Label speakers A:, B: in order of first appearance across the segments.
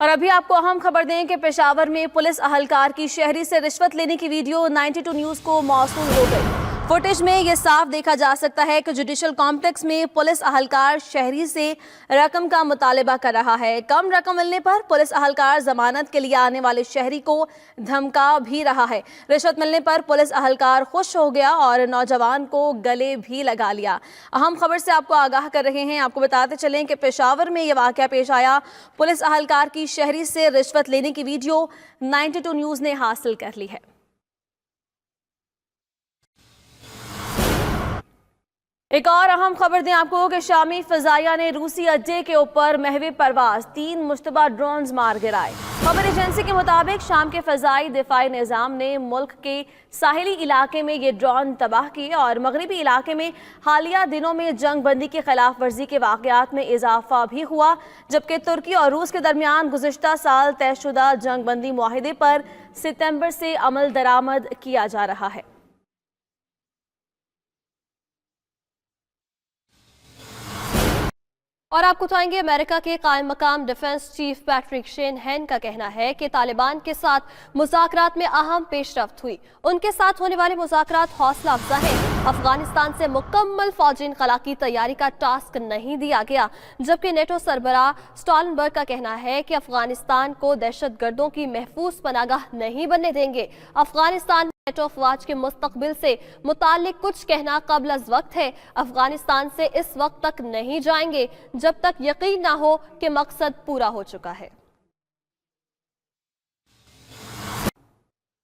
A: और अभी आपको अहम खबर दें कि पेशावर में पुलिस अहलकार की शहरी से रिश्वत लेने की वीडियो 92 न्यूज़ को मौसूल हो गई। फुटेज में ये साफ देखा जा सकता है कि जुडिशल कॉम्प्लेक्स में पुलिस अहलकार शहरी से रकम का मुतालबा कर रहा है। कम रकम मिलने पर पुलिस अहलकार जमानत के लिए आने वाले शहरी को धमका भी रहा है। रिश्वत मिलने पर पुलिस अहलकार खुश हो गया और नौजवान को गले भी लगा लिया। अहम खबर से आपको आगाह कर रहे हैं। आपको बताते चलें कि पेशावर में ये वाक़या पेश आया। पुलिस अहलकार की शहरी से रिश्वत लेने की वीडियो 92 न्यूज़ ने हासिल कर ली है। एक और अहम खबर दें आपको कि शामी फ़िज़ाइया ने रूसी अड्डे के ऊपर महवी परवाज 3 मुश्तबा ड्रोन्स मार गिराए। खबर एजेंसी के मुताबिक शाम के फ़ज़ाई दिफाई निज़ाम ने मुल्क के साहिली इलाके में ये ड्रोन तबाह किए और मगरबी इलाके में हालिया दिनों में जंग बंदी की खिलाफ वर्जी के वाक़यात में इजाफा भी हुआ, जबकि तुर्की और रूस के दरमियान गुज़िश्ता साल तयशुदा जंग बंदी मुआहिदे पर सितंबर से अमल दरामद किया जा रहा है। और आपको बताएंगे अमेरिका के कायम मकाम डिफेंस चीफ पैट्रिक शेनहैन का कहना है कि तालिबान के साथ मुज़ाकरात में अहम पेशरफ्त हुई। उनके साथ होने वाले मुज़ाकरात हौसला अफजा है। अफगानिस्तान से मुकम्मल फौजी इनखला की तैयारी का टास्क नहीं दिया गया, जबकि नेटो सरबराह स्टॉलनबर्ग का कहना है कि अफगानिस्तान को दहशतगर्दों की महफूज पनागाह नहीं बनने देंगे। अफगानिस्तान नेटो अफवाज के मुस्तकबिल से मुताल्लिक कुछ कहना कबल अज़ वक्त है। अफगानिस्तान से इस वक्त तक नहीं जाएंगे जब तक यकीन ना हो कि मकसद पूरा हो चुका है।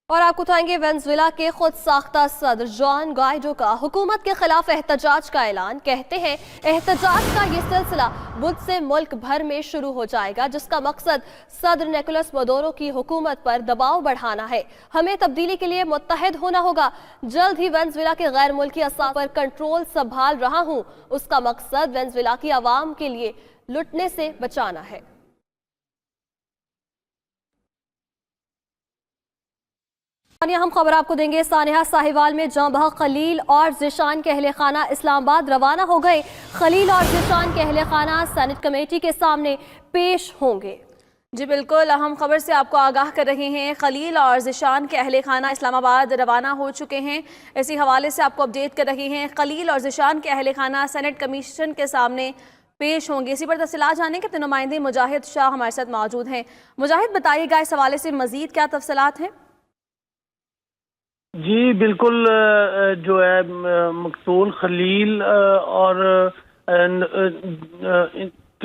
A: और आपको बताएंगे वेनेजुएला के खुद साख्ता सदर जुआन गाइडो का हुकूमत के खिलाफ एहतजाज का ऐलान। कहते हैं एहतजाज का ये सिलसिला बुध से मुल्क भर में शुरू हो जाएगा, जिसका मकसद सदर निकोलस मदुरो की हुकूमत पर दबाव बढ़ाना है। हमें तब्दीली के लिए मुत्तहिद होना होगा। जल्द ही वेनेजुएला के गैर मुल्की असाब पर कंट्रोल संभाल रहा हूँ। उसका मकसद वेनेजुएला की आवाम के लिए लुटने से बचाना है। हम खबर आपको देंगे। सानिहा साहिवाल में जांबह खलील और ज़िशान के अहले खाना इस्लामाबाद रवाना हो गए। खलील और ज़िशान के अहले खाना सेनेट कमेटी के सामने पेश होंगे। जी बिल्कुल, अहम खबर से आपको आगाह कर रहे हैं। खलील और ज़िशान के अहले खाना इस्लामाबाद रवाना हो चुके हैं। इसी हवाले से आपको अपडेट कर रहे हैं। खलील और ज़िशान के अहले खाना सेनेट कमीशन के सामने पेश होंगे। इसी पर तफसीलात जाने के नुमाइंदे मुजाहिद शाह हमारे साथ मौजूद हैं। मुजाहिद, बताइएगा इस हवाले से मज़ीद क्या तफसीलात हैं?
B: जी बिल्कुल, जो है मकतूल खलील और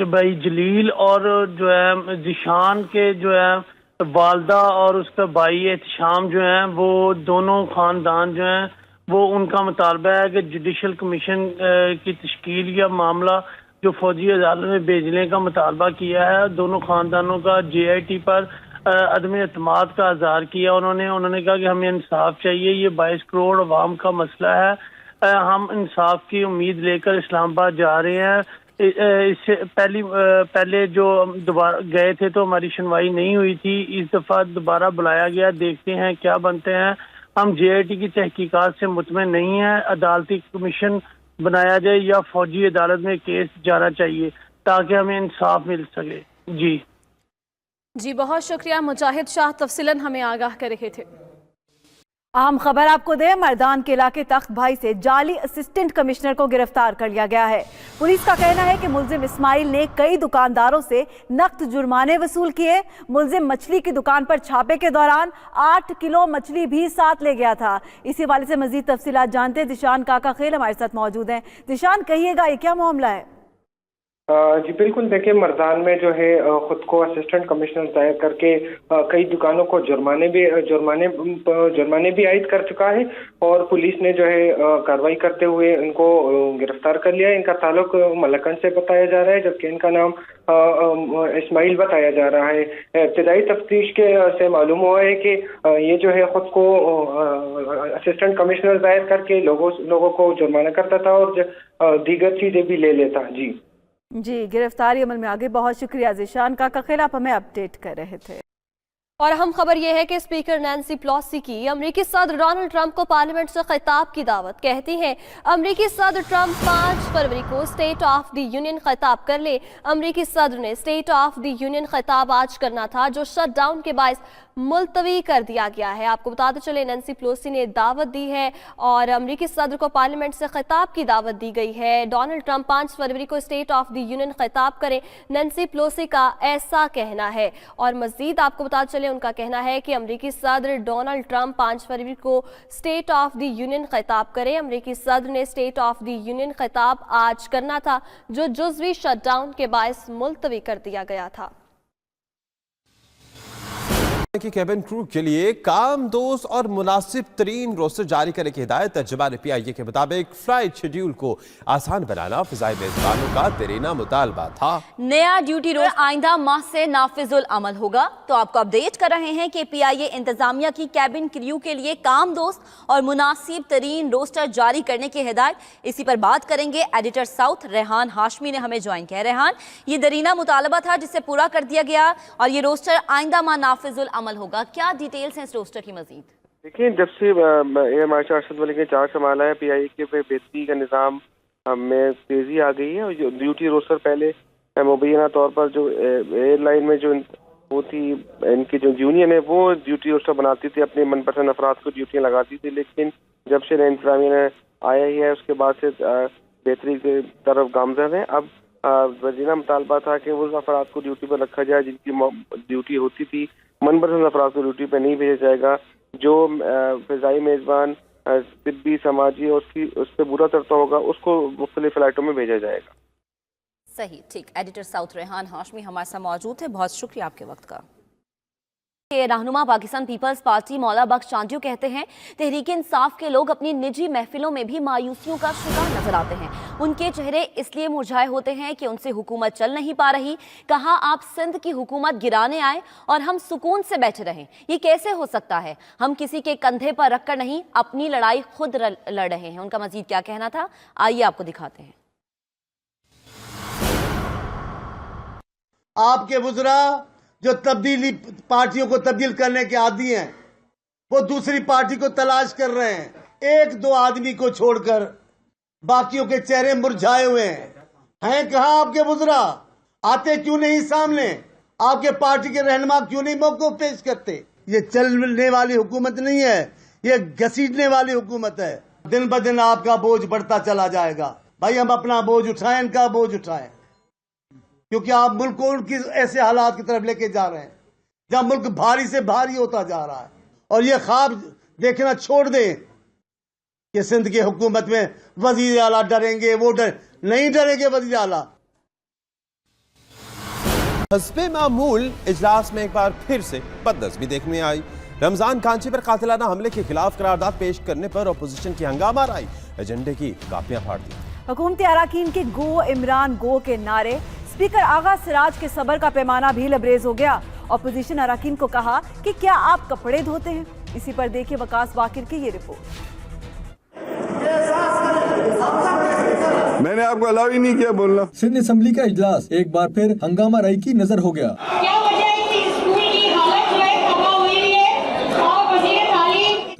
B: भाई जलील और जो है ज़िशान के जो है वालदा और उसका भाई एहतशाम जो है वो दोनों ख़ानदान जो हैं वो उनका मुतालबा है कि जुडिशल कमीशन की तश्कील या मामला जो फौजी अदालत में भेजने का मुतालबा किया है। दोनों ख़ानदानों का JIT पर अदम एतमाद का इज़हार किया। उन्होंने कहा कि हमें इंसाफ चाहिए, ये 22 करोड़ अवाम का मसला है। हम इंसाफ की उम्मीद लेकर इस्लामाबाद जा रहे हैं। इससे पहले जो दोबारा गए थे तो हमारी सुनवाई नहीं हुई थी। इस दफ़ा दोबारा बुलाया गया, देखते हैं क्या बनते हैं। हम JIT की तहकीकात से मुतमिन नहीं हैं। अदालती कमीशन बनाया जाए या फौजी अदालत में केस जाना चाहिए ताकि हमें इंसाफ मिल सके।
A: जी बहुत शुक्रिया मुजाहिद शाह, तफसीलन हमें आगाह कर रहे थे।
C: अहम खबर आपको दें, मर्दान के इलाके तख्त भाई से जाली असिस्टेंट कमिश्नर को गिरफ्तार कर लिया गया है। पुलिस का कहना है कि मुलजिम इस्माइल ने कई दुकानदारों से नकद जुर्माने वसूल किए। मुलजिम मछली की दुकान पर छापे के दौरान 8 किलो मछली भी साथ ले गया था। इसी वाले से मजीद तफसीलात जानते हैं। दिशान काका खेल हमारे साथ मौजूद हैं। दिशान, कहिएगा ये क्या मामला है?
D: जी बिल्कुल, देखिए मर्दान में जो है खुद को असिस्टेंट कमिश्नर जाहिर करके कई दुकानों को जुर्माने भी आयद कर चुका है और पुलिस ने जो है कार्रवाई करते हुए इनको गिरफ्तार कर लिया है। इनका ताल्लुक मलकन से बताया जा रहा है, जबकि इनका नाम इस्माइल बताया जा रहा है। इब्तदाई तफ्तीश के से मालूम हुआ है कि ये जो है खुद को असिस्टेंट कमिश्नर जाहिर करके लोगों को जुर्माना करता था और दीगर चीजें भी ले लेता।
C: जी, गिरफ्तारी अमल में आगे। बहुत शुक्रिया ज़िशान काका खेल, आप हमें अपडेट कर रहे थे।
A: और अहम खबर यह है कि स्पीकर नैन्सी पेलोसी की अमरीकी सदर डोनाल्ड ट्रंप को पार्लियामेंट से खिताब की दावत। कहती हैं अमरीकी सदर ट्रंप 5 फरवरी को स्टेट ऑफ द यूनियन खिताब कर ले। अमरीकी सदर ने स्टेट ऑफ द यूनियन खिताब आज करना था, जो शट डाउन के बायस मुलतवी कर दिया गया है। आपको बताते चले नैन्सी पेलोसी ने दावत दी है और अमरीकी सदर को पार्लियामेंट से खिताब की दावत दी गई है। डोनाल्ड ट्रंप 5 फरवरी को स्टेट ऑफ द यूनियन खिताब करें, नैन्सी पेलोसी का ऐसा कहना है। और मजीद आपको बताते चले उनका कहना है कि अमरीकी सदर डोनाल्ड ट्रंप 5 फरवरी को स्टेट ऑफ द यूनियन खिताब करें। अमरीकी सदर ने स्टेट ऑफ द यूनियन खिताब आज करना था, जो जुज़वी शटडाउन के बायस मुलतवी कर दिया गया था।
E: की केबिन क्रू के लिए काम दोस्त और मुनासिब तरीन रोस्टर जारी करने की हिदायत। तर्जुमान PIA के मुताबिक फ्लाइट शेड्यूल को आसान बनाना फिजाई मेजबानों का देरीना मुतालबा था।
F: नया ड्यूटी रोस्टर आइंदा माह से नाफिजुल अमल होगा। तो आपको अपडेट कर रहे हैं कि PIA इंतजामिया की कैबिन क्रू के लिए काम दोस्त और मुनासिब तरीन रोस्टर जारी करने की हिदायत। इसी पर बात करेंगे एडिटर साउथ रेहान हाशमी ने हमें ज्वाइन किया। रेहान, ये देरीना मुतालबा था जिसे पूरा कर दिया गया और ये रोस्टर आइंदा माह नाफिजुल अमल होगा। क्या डिटेल्स हैं इस रोस्टर की मजीद?
G: देखिए, जब से एयर मार्शल अरशद वली ने चार्ज संभाला है PIA के पे बेहतरी का निज़ाम में तेज़ी आ गई है। और जो ड्यूटी रोस्टर पहले मुबैना तौर पर जो एयरलाइन में जो वो थी, इनकी जो यूनियन है वो ड्यूटी रोस्टर बनाती थी, अपने मनपसंद अफराद को ड्यूटियाँ लगाती थी। लेकिन जब से नई इंतजामिया ने आया ही है उसके बाद से बेहतरी की तरफ गामजन है। अब वजीना मुतालबा था कि उस अफराद को ड्यूटी पर रखा जाए जिनकी ड्यूटी होती थी। मनपसंद अफराद को ड्यूटी पर नहीं भेजा जाएगा। जो फ़िज़ाई मेज़बान तिब्बी समाजी और उस पर बुरा तरता होगा उसको मुख्तलिफ फ्लाइटों में भेजा जाएगा।
F: सही, ठीक। एडिटर साउथ रेहान हाशमी हमारे साथ मौजूद है, बहुत शुक्रिया आपके वक्त का। रहनुमा पाकिस्तान पीपल्स पार्टी मौला बख्श चांदियो कहते हैं तहरीक इंसाफ के लोग अपनी निजी महफिलों में भी मायूसियों का शिकार नजर आते हैं। उनके चेहरे इसलिए मुरझाए होते हैं कि उनसे हुकूमत चल नहीं पा रही। कहा आप सिंध की हुकूमत गिराने आए और हम सुकून से बैठे रहें, ये कैसे हो सकता है? हम किसी के कंधे पर रखकर नहीं, अपनी लड़ाई खुद लड़ रहे हैं। उनका मजीद क्या कहना था, आइए आपको दिखाते हैं।
H: आपके बुजुर्ग जो तब्दीली पार्टियों को तब्दील करने के आदी हैं, वो दूसरी पार्टी को तलाश कर रहे हैं। एक दो आदमी को छोड़कर बाकियों के चेहरे मुरझाए हुए हैं। कहाँ आपके बुजुर्ग? आते क्यों नहीं सामने? आपके पार्टी के रहनुमा क्यों नहीं मौक़िफ़ पेश करते? ये चलने वाली हुकूमत नहीं है, ये घसीटने वाली हुकूमत है। दिन ब दिन आपका बोझ बढ़ता चला जाएगा। भाई हम अपना बोझ उठाएं, इनका बोझ उठाएं, क्योंकि आप मुल्क को उनकी ऐसे हालात की तरफ लेके जा रहे हैं जहां मुल्क भारी से भारी होता जा रहा है। और ये ख्वाब देखना छोड़ दें कि सिंध की हुकूमत में वजीर आला डरेंगे, वो नहीं डरेंगे वजीर आला।
E: हस्बे मामूल इजलास में एक बार फिर से बदनज़मी देखने आई। रमजान कांची पर कातिलाना हमले के खिलाफ करारदाद पेश करने पर अपोजिशन की हंगामा आई, एजेंडे की कापियां फाड़ दी।
C: हुकूमती अराकीन के गो इमरान गो के नारे, स्पीकर आगा सिराज के सबर का पैमाना भी लबरेज हो गया। अपोजिशन अराकीन को कहा कि क्या आप कपड़े धोते हैं? इसी पर देखिए वकास बाकिर की ये रिपोर्ट।
I: मैंने आपको अलाउ ही नहीं किया बोलना।
J: सिंध असेंबली का इजलास एक बार फिर हंगामा राई की नजर हो गया।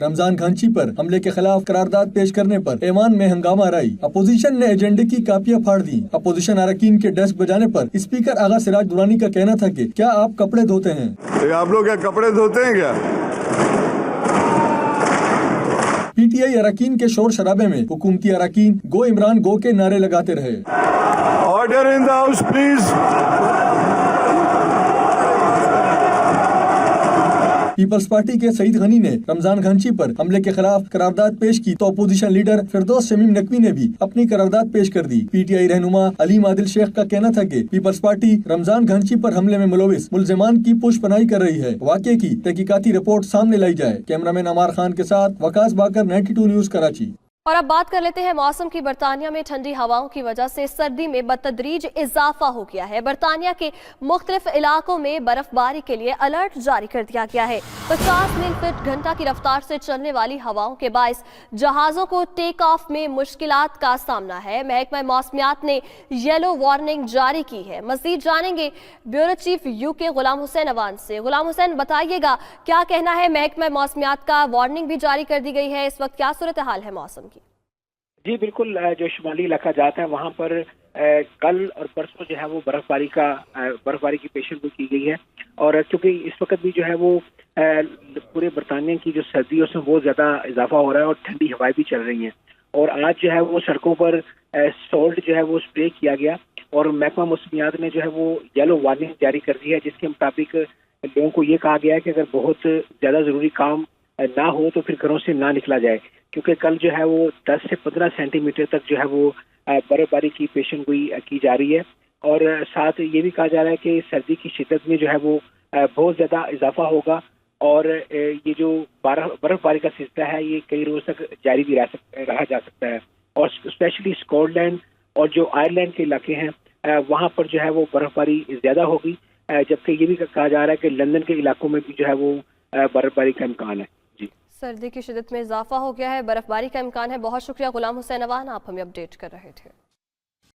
J: रमजान खांची पर हमले के खिलाफ करारदाद पेश करने पर ऐवान में हंगामा राई। अपोजिशन ने एजेंडे की कापियां फाड़ दी। अपोजिशन अरकान के डेस्क बजाने पर स्पीकर आगा सिराज दुरानी का कहना था कि क्या आप कपड़े धोते हैं?
I: आप लोग क्या कपड़े धोते हैं क्या?
J: PTI अरकान के शोर शराबे में हुकूमती अरकान गो इमरान गो के नारे लगाते रहे।
I: Order in the house please.
J: Peoples party के सईद गनी ने रमजान खांची पर हमले के खिलाफ करारदाद पेश की तो अपोजिशन लीडर फिरदौस शमीम नकवी ने भी अपनी करारदाद पेश कर दी। PTI रहनुमा अलीम आदिल शेख का कहना था कि पीपल्स पार्टी रमजान खांची पर हमले में मुलविस मुल्जिमान की पुष्पनाई कर रही है। वाक़े की तहकीकाती रिपोर्ट सामने लाई जाए। कैमरामैन अमार खान के साथ वकास बाकर, 92 न्यूज़, कराची।
A: और अब बात कर लेते हैं मौसम की। बरतानिया में ठंडी हवाओं की वजह से सर्दी में बतदरीज इजाफा हो गया है। बरतानिया के मुख्तलिफ इलाकों में बर्फबारी के लिए अलर्ट जारी कर दिया गया है। 50 मील फी घंटा की रफ्तार से चलने वाली हवाओं के बायस जहाज़ों को टेक ऑफ में मुश्किलात का सामना है। महकमा मौसमियात ने येलो वार्निंग जारी की है। मजीद जानेंगे bureau chief UK Ghulam Hussain Awan से। गुलाम हुसैन, बताइएगा क्या कहना है महकमा मौसमियात का? वार्निंग भी जारी कर दी गई है, इस वक्त क्या सूरत हाल है मौसम की?
K: जी बिल्कुल, जो शुमाली इलाका जाता है वहाँ पर कल और परसों जो है वो बर्फबारी की पेशन गोई की गई है। और क्योंकि इस वक्त भी जो है वो पूरे बरतानिया की जो सर्दी है उसमें बहुत ज़्यादा इजाफा हो रहा है और ठंडी हवाएं भी चल रही हैं। और आज जो है वो सड़कों पर सॉल्ट जो है वो स्प्रे किया गया और महकमा मौसमियात ने जो है वो येलो वार्निंग जारी कर दी है, जिसके मुताबिक लोगों को ये कहा गया है कि अगर बहुत ज़्यादा ज़रूरी काम ना हो तो फिर घरों से ना निकला जाए, क्योंकि कल जो है वो 10 से 15 सेंटीमीटर तक जो है वो बर्फबारी की पेशन गोई की जा रही है। और साथ ये भी कहा जा रहा है कि सर्दी की शिद्दत में जो है वो बहुत ज़्यादा इजाफा होगा और ये जो बर्फबारी का सिलसिला है ये कई रोज तक जारी भी रहा जा सकता है। और स्पेशली स्कॉटलैंड और जो आयरलैंड के इलाके हैं वहाँ पर जो है वो बर्फबारी ज़्यादा होगी, जबकि ये भी कहा जा रहा है कि लंदन के इलाकों में भी जो है वो बर्फबारी का इम्कान है। जी,
A: सर्दी की शिद्दत में इजाफा हो गया है, बर्फबारी का इम्कान है। बहुत शुक्रिया गुलाम हुसैन अवान, आप हमें अपडेट कर रहे थे।